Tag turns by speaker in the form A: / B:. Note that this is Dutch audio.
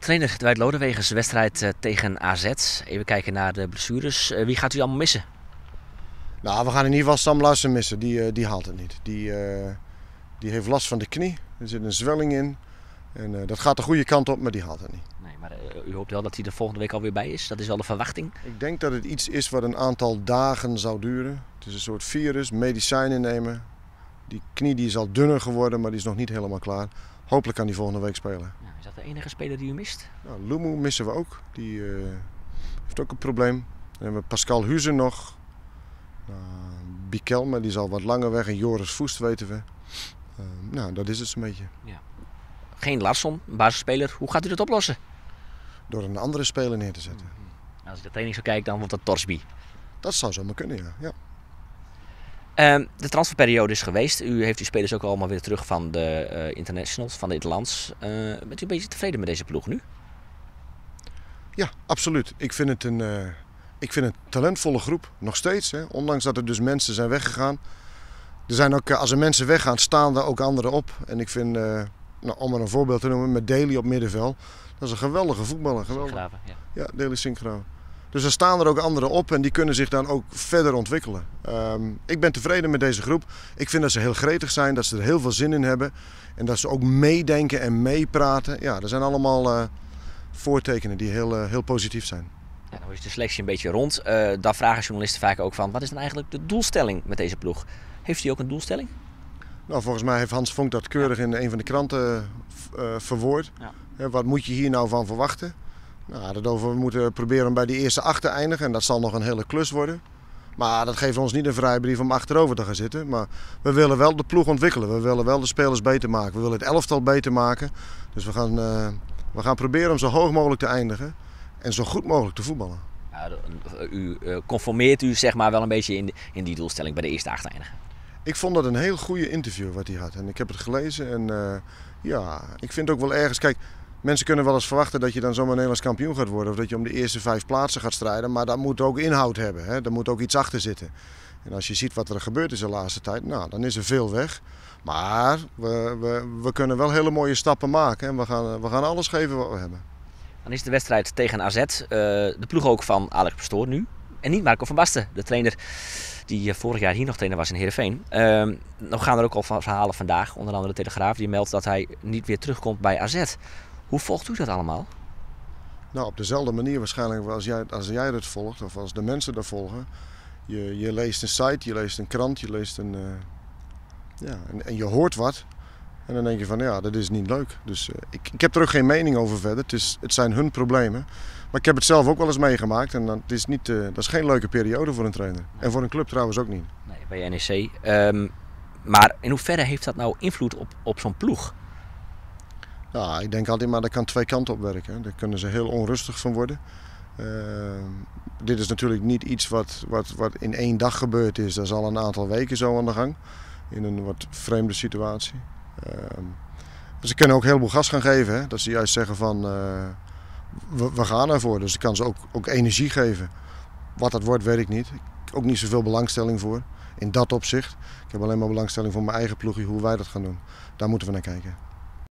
A: Trainer Dwight Lodewegens, wedstrijd tegen AZ. Even kijken naar de blessures. Wie gaat u allemaal missen?
B: Nou, we gaan in ieder geval Sam Larsen missen. Die haalt het niet. Die heeft last van de knie. Er zit een zwelling in. En dat gaat de goede kant op, maar die haalt het niet.
A: Nee, maar u hoopt wel dat hij er volgende week alweer bij is? Dat is wel de verwachting?
B: Ik denk dat het iets is wat een aantal dagen zou duren. Het is een soort virus, medicijnen nemen. Die knie die is al dunner geworden, maar die is nog niet helemaal klaar. Hopelijk kan hij volgende week spelen.
A: Ja, is dat de enige speler die u mist?
B: Nou, Lumu missen we ook. Die heeft ook een probleem. Dan hebben we Pascal Huzen nog. Bikel, maar die is al wat langer weg. En Joris Voest weten we. Nou, dat is het zo'n beetje.
A: Ja. Geen Larsson, basisspeler. Hoe gaat u dat oplossen?
B: Door een andere speler neer te zetten.
A: Als ik de training zo kijk, dan wordt dat Torsby.
B: Dat zou zomaar kunnen, ja.
A: De transferperiode is geweest. U heeft uw spelers ook allemaal weer terug van de internationals, van de interlands. Bent u een beetje tevreden met deze ploeg nu?
B: Ja, absoluut. Ik vind het een talentvolle groep, nog steeds. Hè. Ondanks dat er dus mensen zijn weggegaan. Er zijn ook, als er mensen weggaan, staan er ook anderen op. En ik vind, om er een voorbeeld te noemen, met Daly op middenveld. Dat is een geweldige voetballer.
A: Sinkgraven, ja.
B: Ja, Daly Sinkgraven. Dus er staan er ook anderen op en die kunnen zich dan ook verder ontwikkelen. Ik ben tevreden met deze groep. Ik vind dat ze heel gretig zijn, dat ze er heel veel zin in hebben. En dat ze ook meedenken en meepraten. Ja, dat zijn allemaal voortekenen die heel positief zijn.
A: Ja, nou is de selectie een beetje rond. Daar vragen journalisten vaak ook van, wat is dan eigenlijk de doelstelling met deze ploeg? Heeft u ook een doelstelling?
B: Nou, volgens mij heeft Hans Vonk dat keurig in een van de kranten verwoord. Ja. Wat moet je hier nou van verwachten? Nou, we moeten proberen om bij die eerste 8 te eindigen en dat zal nog een hele klus worden. Maar dat geeft ons niet een vrijbrief om achterover te gaan zitten. Maar we willen wel de ploeg ontwikkelen. We willen wel de spelers beter maken. We willen het elftal beter maken. Dus we gaan proberen om zo hoog mogelijk te eindigen en zo goed mogelijk te voetballen.
A: Ja, u conformeert u zeg maar wel een beetje in die doelstelling bij de eerste 8 eindigen?
B: Ik vond dat een heel goede interview wat hij had. En ik heb het gelezen en ja, ik vind ook wel ergens... Kijk, mensen kunnen wel eens verwachten dat je dan zomaar Nederlands kampioen gaat worden. Of dat je om de eerste 5 plaatsen gaat strijden. Maar dat moet ook inhoud hebben. Hè? Er moet ook iets achter zitten. En als je ziet wat er gebeurd is de laatste tijd, nou, dan is er veel weg. Maar we kunnen wel hele mooie stappen maken. En we gaan alles geven wat we hebben.
A: Dan is de wedstrijd tegen AZ. De ploeg ook van Alex Pastoor nu. En niet Marco van Basten, de trainer die vorig jaar hier nog trainer was in Heerenveen. Nou gaan er ook al verhalen vandaag, onder andere de Telegraaf, die meldt dat hij niet weer terugkomt bij AZ. Hoe volgt u dat allemaal?
B: Nou, op dezelfde manier waarschijnlijk als jij dat volgt, of als de mensen dat volgen. Je leest een site, je leest een krant, je leest en je hoort wat. En dan denk je van, ja, dat is niet leuk. Dus ik heb er ook geen mening over verder. Het zijn hun problemen. Maar ik heb het zelf ook wel eens meegemaakt. En dat is geen leuke periode voor een trainer. En voor een club trouwens ook niet.
A: Nee, bij NEC. Maar in hoeverre heeft dat nou invloed op zo'n ploeg?
B: Ja, ik denk altijd maar dat kan 2 kanten op werken. Daar kunnen ze heel onrustig van worden. Dit is natuurlijk niet iets wat in 1 dag gebeurd is. Dat is al een aantal weken zo aan de gang. In een wat vreemde situatie. Ze kunnen ook heel veel gas gaan geven. Hè? Dat ze juist zeggen van we gaan ervoor. Dus ik kan ze ook energie geven. Wat dat wordt weet ik niet. Ik heb ook niet zoveel belangstelling voor. In dat opzicht. Ik heb alleen maar belangstelling voor mijn eigen ploegje, hoe wij dat gaan doen. Daar moeten we naar kijken.